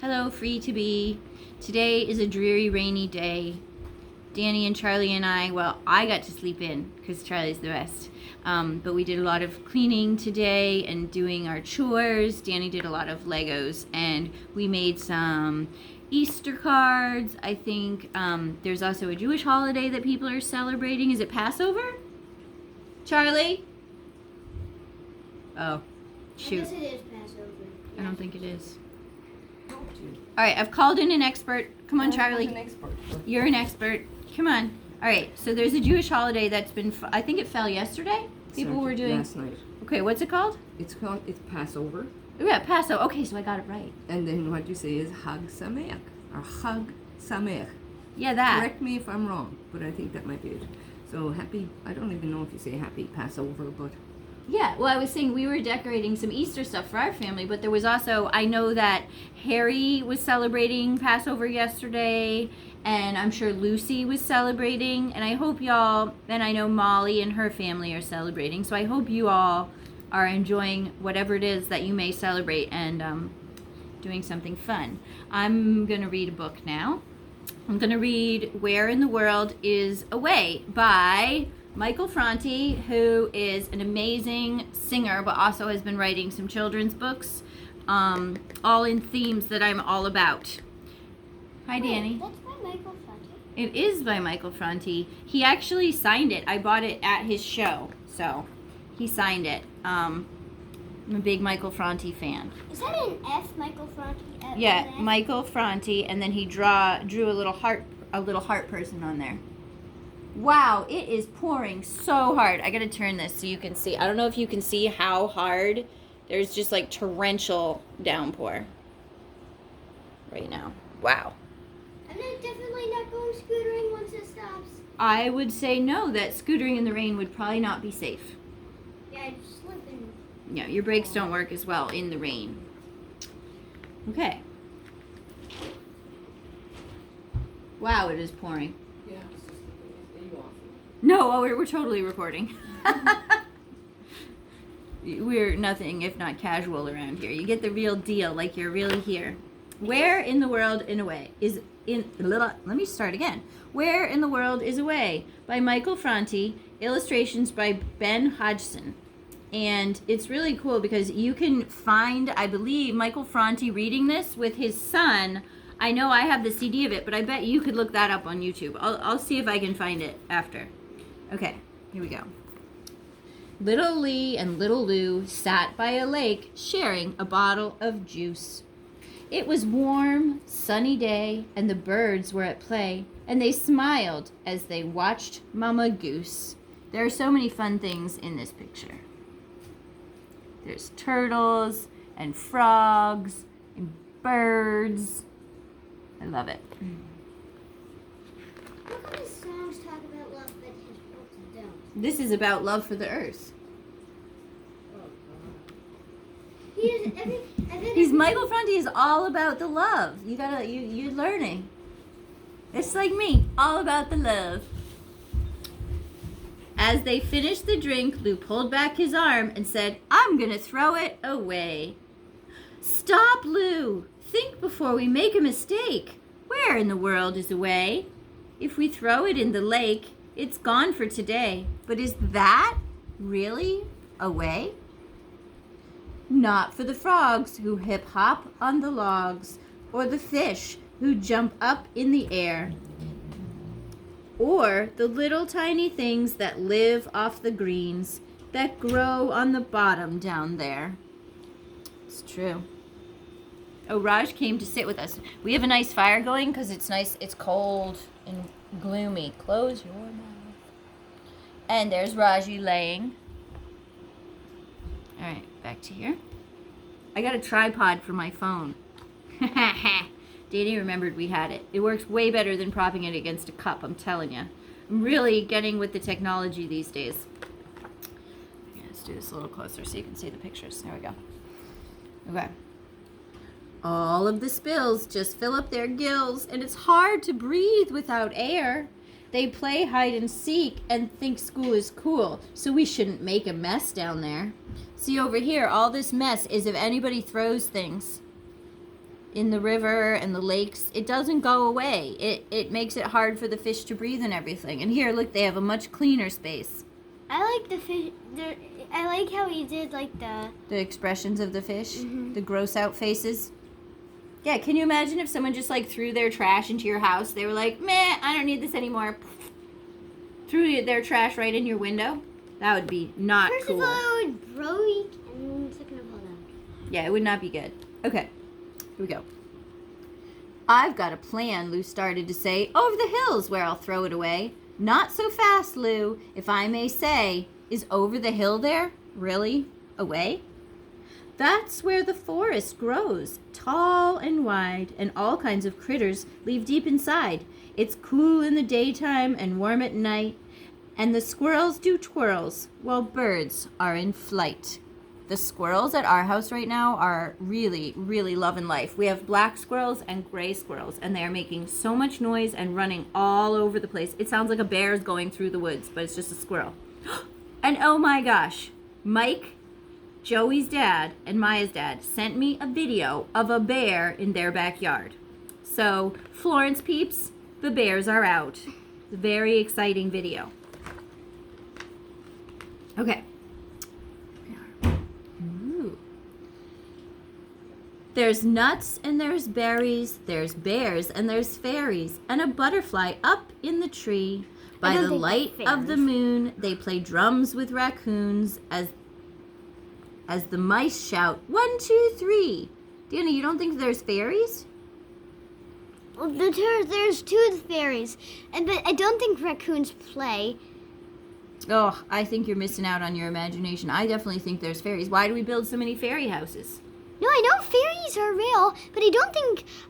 Hello, free to be. Today is a dreary, rainy day. Danny and Charlie and I, well, I got to sleep in because Charlie's the best. But we did a lot of cleaning today and doing our chores. Danny did a lot of Legos and we made some Easter cards. I think there's also a Jewish holiday that people are celebrating. Is it Passover? Charlie? Oh, shoot. I guess it is Passover. I don't think it is. All right, I've called in an expert. Come on, Charlie. I'm an expert. You're an expert. Come on. All right, so there's a Jewish holiday that's been, I think it fell yesterday. People were doing. Last night. Okay, what's it called? It's Passover. Oh, yeah, Passover. Okay, so I got it right. And then what you say is Hag Sameach or Hag Sameach. Yeah, that. Correct me if I'm wrong, but I think that might be it. So happy, I don't even know if you say happy Passover, but Yeah, well, I was saying we were decorating some Easter stuff for our family, but there was also, I know that Harry was celebrating Passover yesterday, and I'm sure Lucy was celebrating, and I hope y'all, and I know Molly and her family are celebrating, so I hope you all are enjoying whatever it is that you may celebrate and doing something fun. I'm going to read a book now. I'm going to read Where in the World is Away by Michael Franti, who is an amazing singer, but also has been writing some children's books, all in themes that I'm all about. Hi, Danny. That's by Michael Franti. It is by Michael Franti. He actually signed it. I bought it at his show, so he signed it. I'm a big Michael Franti fan. Is that an F, Michael Franti? Yeah, Michael Franti, and then he drew a little heart person on there. Wow, it is pouring so hard. I gotta turn this so you can see. I don't know if you can see how hard. There's just like torrential downpour right now. Wow. I'm definitely not going scootering once it stops. I would say no, that scootering in the rain would probably not be safe. Yeah, I'm slipping. Yeah, your brakes don't work as well in the rain. Okay. Wow, it is pouring. yeah, it's just are you off? No, oh, we're totally recording. We're nothing if not casual around here. You get the real deal, like you're really here. Where in the world, in a way, is in? Let me start again. Where in the World is Away by Michael Franti, illustrations by Ben Hodgson. And it's really cool because you can find, I believe, Michael Franti reading this with his son. I know I have the CD of it, but I bet you could look that up on YouTube. I'll see if I can find it after. Okay, here we go. Little Lee and Little Lou sat by a lake sharing a bottle of juice. It was warm, sunny day, and the birds were at play, and they smiled as they watched Mama Goose. There are so many fun things in this picture. There's turtles and frogs and birds. I love it. What kind of songs talk about love that his books don't? This is about love for the earth. He is, I think He's Michael Franti is all about the love. You're learning. It's like me, all about the love. As they finished the drink, Lou pulled back his arm and said, "I'm gonna throw it away." "Stop, Lou. Think before we make a mistake. Where in the world is away? If we throw it in the lake, it's gone for today. But is that really away? Not for the frogs who hip-hop on the logs, or the fish who jump up in the air, or the little tiny things that live off the greens that grow on the bottom down there." It's true. Oh, Raj came to sit with us. We have a nice fire going because it's nice. It's cold and gloomy. Close your mouth. And there's Raji laying. All right, back to here. I got a tripod for my phone. Danny remembered we had it. It works way better than propping it against a cup, I'm telling you. I'm really getting with the technology these days. Yeah, let's do this a little closer so you can see the pictures. There we go. Okay. All of the spills just fill up their gills, and it's hard to breathe without air. They play hide and seek and think school is cool, so we shouldn't make a mess down there. See over here, all this mess is if anybody throws things. in the river and the lakes, it doesn't go away. It makes it hard for the fish to breathe and everything. And here, look, they have a much cleaner space. I like the fish. I like how he did like the expressions of the fish, Mhm. the gross out faces. Yeah, can you imagine if someone just like threw their trash into your house? They were like, meh, I don't need this anymore. Threw their trash right in your window? That would be not First cool. of all, it would break, and second of all, that. Yeah, it would not be good. Okay, here we go. I've got a plan, Lou started to say, over the hills where I'll throw it away. Not so fast, Lou, if I may say. Is over the hill there really away? That's where the forest grows, tall and wide, and all kinds of critters live deep inside. It's cool in the daytime and warm at night, and the squirrels do twirls while birds are in flight. The squirrels at our house right now are really, really loving life. We have black squirrels and gray squirrels, and they are making so much noise and running all over the place. It sounds like a bear's going through the woods, but it's just a squirrel. And oh my gosh, Mike, Joey's dad, and Maya's dad sent me a video of a bear in their backyard. So, Florence peeps, the bears are out. It's a very exciting video. Okay. Ooh. There's nuts and there's berries, there's bears and there's fairies, and a butterfly up in the tree. By the light of the moon, they play drums with raccoons as the mice shout, 1, 2, 3. Danny, you don't think there's fairies? Well, there's two fairies, but I don't think raccoons play. Oh, I think you're missing out on your imagination. I definitely think there's fairies. Why do we build so many fairy houses? No, I know fairies are real, but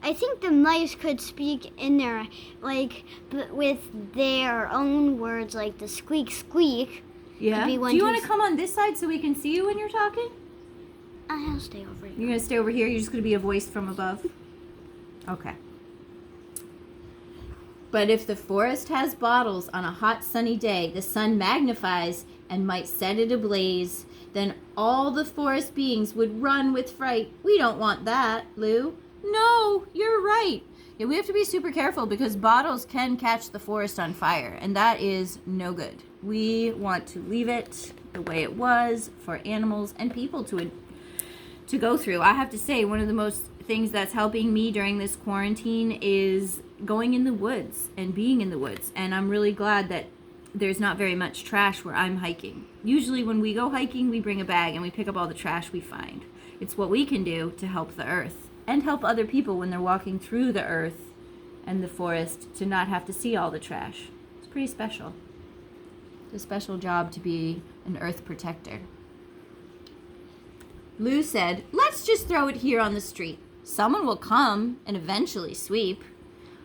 I think the mice could speak in their, like, with their own words, like the squeak, squeak. Yeah? Do you want to come on this side so we can see you when you're talking? I'll stay over here. You're going to stay over here? You're just going to be a voice from above? Okay. But if the forest has bottles on a hot sunny day, the sun magnifies and might set it ablaze, then all the forest beings would run with fright. We don't want that, Lou. No, you're right. Yeah, we have to be super careful because bottles can catch the forest on fire, and that is no good. We want to leave it the way it was for animals and people to go through. I have to say, one of the most things that's helping me during this quarantine is going in the woods and being in the woods. And I'm really glad that there's not very much trash where I'm hiking. Usually when we go hiking, we bring a bag and we pick up all the trash we find. It's what we can do to help the earth and help other people when they're walking through the earth and the forest to not have to see all the trash. It's pretty special. It's a special job to be an earth protector. Lou said, let's just throw it here on the street. Someone will come and eventually sweep.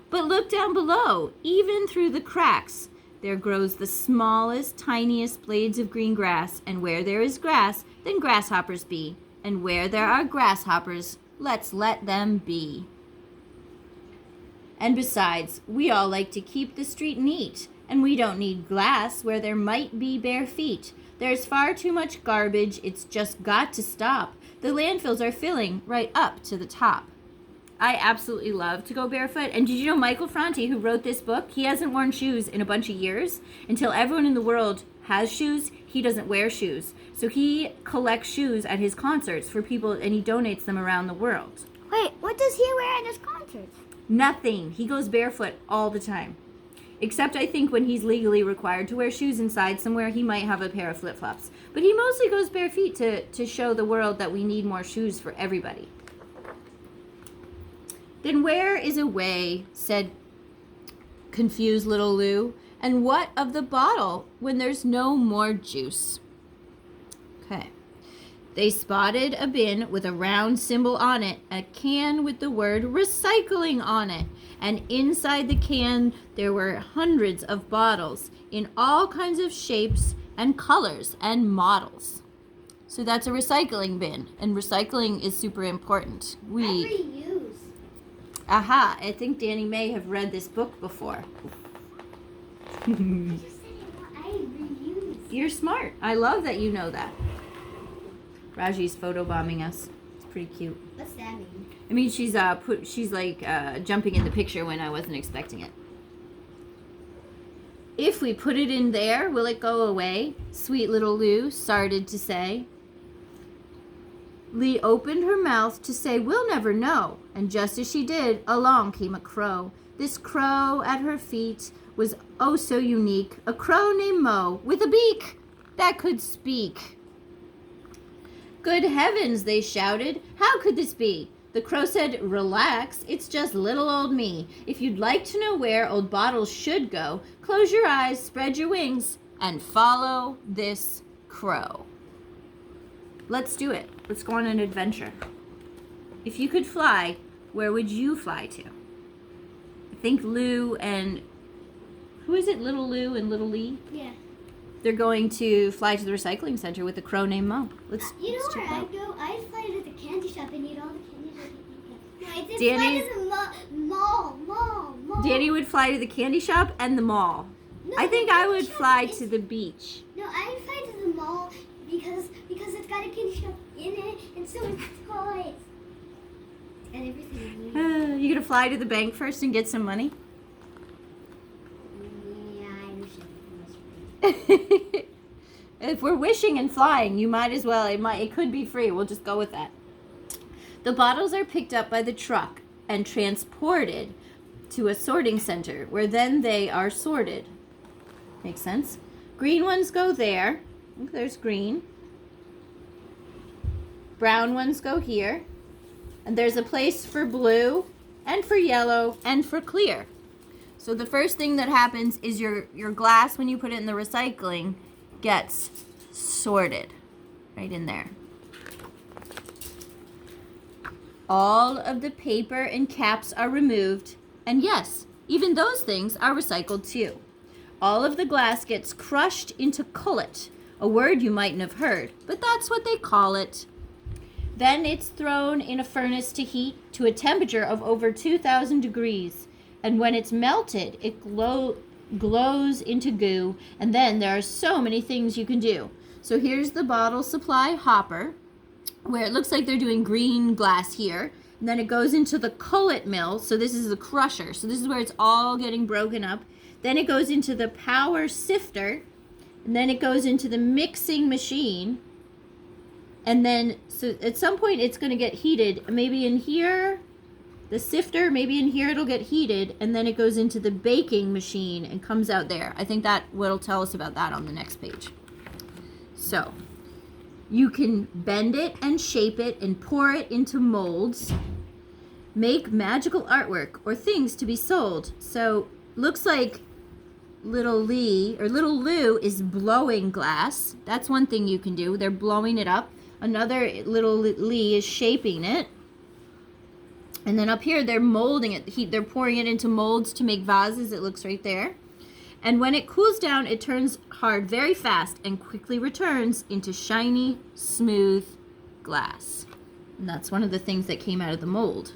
But look down below, even through the cracks, there grows the smallest, tiniest blades of green grass, and where there is grass, then grasshoppers be. And where there are grasshoppers, let's let them be. And besides, we all like to keep the street neat, and we don't need glass where there might be bare feet. There's far too much garbage, it's just got to stop. The landfills are filling right up to the top. I absolutely love to go barefoot. And did you know Michael Franti, who wrote this book, he hasn't worn shoes in a bunch of years. Until everyone in the world has shoes, he doesn't wear shoes. So he collects shoes at his concerts for people, and he donates them around the world. Wait, what does he wear at his concerts? Nothing. He goes barefoot all the time. Except I think when he's legally required to wear shoes inside somewhere, he might have a pair of flip-flops. But he mostly goes bare feet to show the world that we need more shoes for everybody. Then where is away, said confused little Lou, and what of the bottle when there's no more juice? Okay. They spotted a bin with a round symbol on it, a can with the word recycling on it, and inside the can there were hundreds of bottles in all kinds of shapes and colors and models. So that's a recycling bin, and recycling is super important. Reuse. Aha, I think Danny may have read this book before. I just said I reuse. You're smart. I love that you know that. Raji's photobombing us. It's pretty cute. What's that mean? I mean, she's like jumping in the picture when I wasn't expecting it. If we put it in there, will it go away? Sweet little Lou started to say. Lee opened her mouth to say, we'll never know. And just as she did, along came a crow. This crow at her feet was oh so unique. A crow named Mo with a beak that could speak. Good heavens, they shouted. How could this be? The crow said, relax, it's just little old me. If you'd like to know where old bottles should go, close your eyes, spread your wings, and follow this crow. Let's do it. Let's go on an adventure. If you could fly, where would you fly to? I think Lou and, who is it, Little Lou and Little Lee? Yeah. They're going to fly to the recycling center with a crow named Mo. You know let's where check it out. I'd go? I'd fly to the candy shop and eat all the candy that you can. No, I'd just Danny's- fly to the mall. Danny would fly to the candy shop and the mall. No, I think the I candy would shop fly is- to the beach. No, I'd fly to the mall because it's got a candy shop in it and so it's toys. It's got everything. You gonna fly to the bank first and get some money? Yeah, I understand. If we're wishing and flying, you might as well. It could be free. We'll just go with that. The bottles are picked up by the truck and transported to a sorting center where then they are sorted. Makes sense? Green ones go there. Look, there's green. Brown ones go here. And there's a place for blue and for yellow and for clear. So the first thing that happens is your glass, when you put it in the recycling, gets sorted right in there. All of the paper and caps are removed, and yes, even those things are recycled too. All of the glass gets crushed into cullet, a word you mightn't have heard, but that's what they call it. Then it's thrown in a furnace to heat to a temperature of over 2,000 degrees, and when it's melted, it glows into goo, and then there are so many things you can do. So here's the bottle supply hopper, where it looks like they're doing green glass here, and then it goes into the cullet mill. So this is the crusher, so this is where it's all getting broken up. Then it goes into the power sifter, and then it goes into the mixing machine, and then so at some point it's going to get heated, maybe in here, the sifter, maybe in here it'll get heated, and then it goes into the baking machine and comes out there. I think that will tell us about that on the next page. So you can bend it and shape it and pour it into molds, make magical artwork or things to be sold. So looks like Little Lee or Little Lou is blowing glass. That's one thing you can do. They're blowing it up. Another Little Lee is shaping it. And then up here, they're molding it. They're pouring it into molds to make vases. It looks right there. And when it cools down, it turns hard very fast and quickly returns into shiny, smooth glass. And that's one of the things that came out of the mold.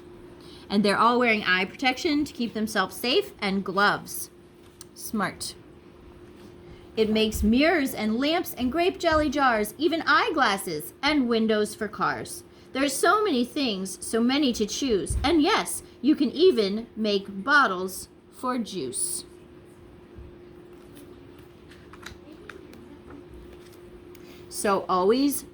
And they're all wearing eye protection to keep themselves safe and gloves. Smart. It makes mirrors and lamps and grape jelly jars, even eyeglasses and windows for cars. There's so many things, so many to choose. And yes, you can even make bottles for juice. So always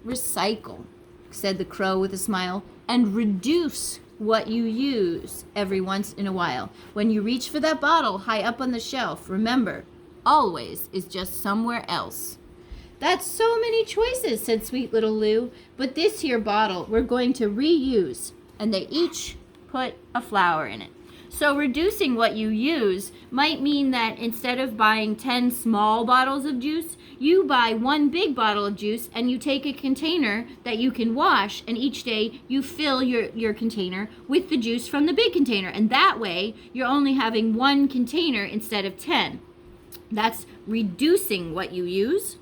recycle, said the crow with a smile, and reduce what you use every once in a while. When you reach for that bottle high up on the shelf, remember, always is just somewhere else. That's so many choices, said sweet little Lou, but this here bottle we're going to reuse, and they each put a flower in it. So reducing what you use might mean that instead of buying 10 small bottles of juice, you buy one big bottle of juice and you take a container that you can wash, and each day you fill your container with the juice from the big container, and that way you're only having one container instead of 10. That's reducing what you use.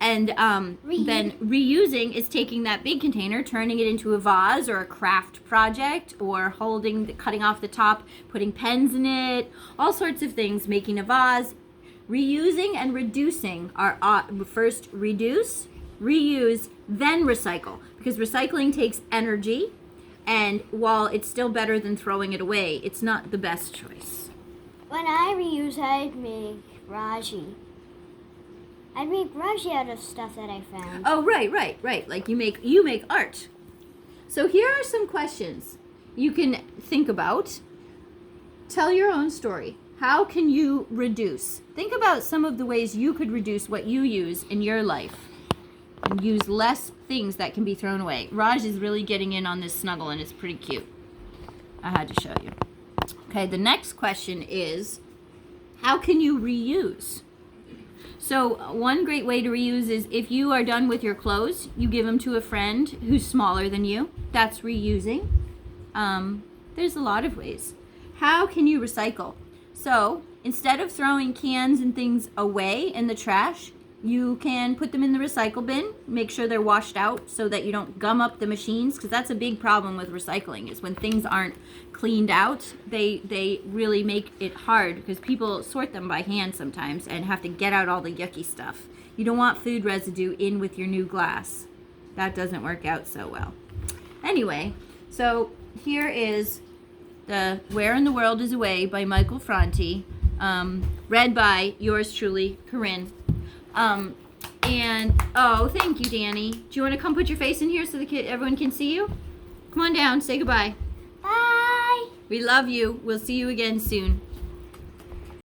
And then reusing is taking that big container, turning it into a vase or a craft project, or cutting off the top, putting pens in it, all sorts of things, making a vase. Reusing and reducing are first reduce, reuse, then recycle, because recycling takes energy, and while it's still better than throwing it away, it's not the best choice. When I reuse, I'd make raji. I'd make raji out of stuff that I found. Oh, right. Like you make art. So here are some questions you can think about. Tell your own story. How can you reduce? Think about some of the ways you could reduce what you use in your life and use less things that can be thrown away. Raj is really getting in on this snuggle, and it's pretty cute. I had to show you. Okay, the next question is, how can you reuse? So one great way to reuse is if you are done with your clothes, you give them to a friend who's smaller than you. That's reusing. There's a lot of ways. How can you recycle? So instead of throwing cans and things away in the trash, you can put them in the recycle bin. Make sure they're washed out so that you don't gum up the machines, because that's a big problem with recycling, is when things aren't cleaned out, they really make it hard, because people sort them by hand sometimes and have to get out all the yucky stuff. You don't want food residue in with your new glass. That doesn't work out so well. Anyway, so here is the Where in the World is Away by Michael Franti, read by yours truly, Corinne. And oh, thank you, Danny. Do you want to come put your face in here so everyone can see you? Come on down, say goodbye. Bye. We love you. We'll see you again soon.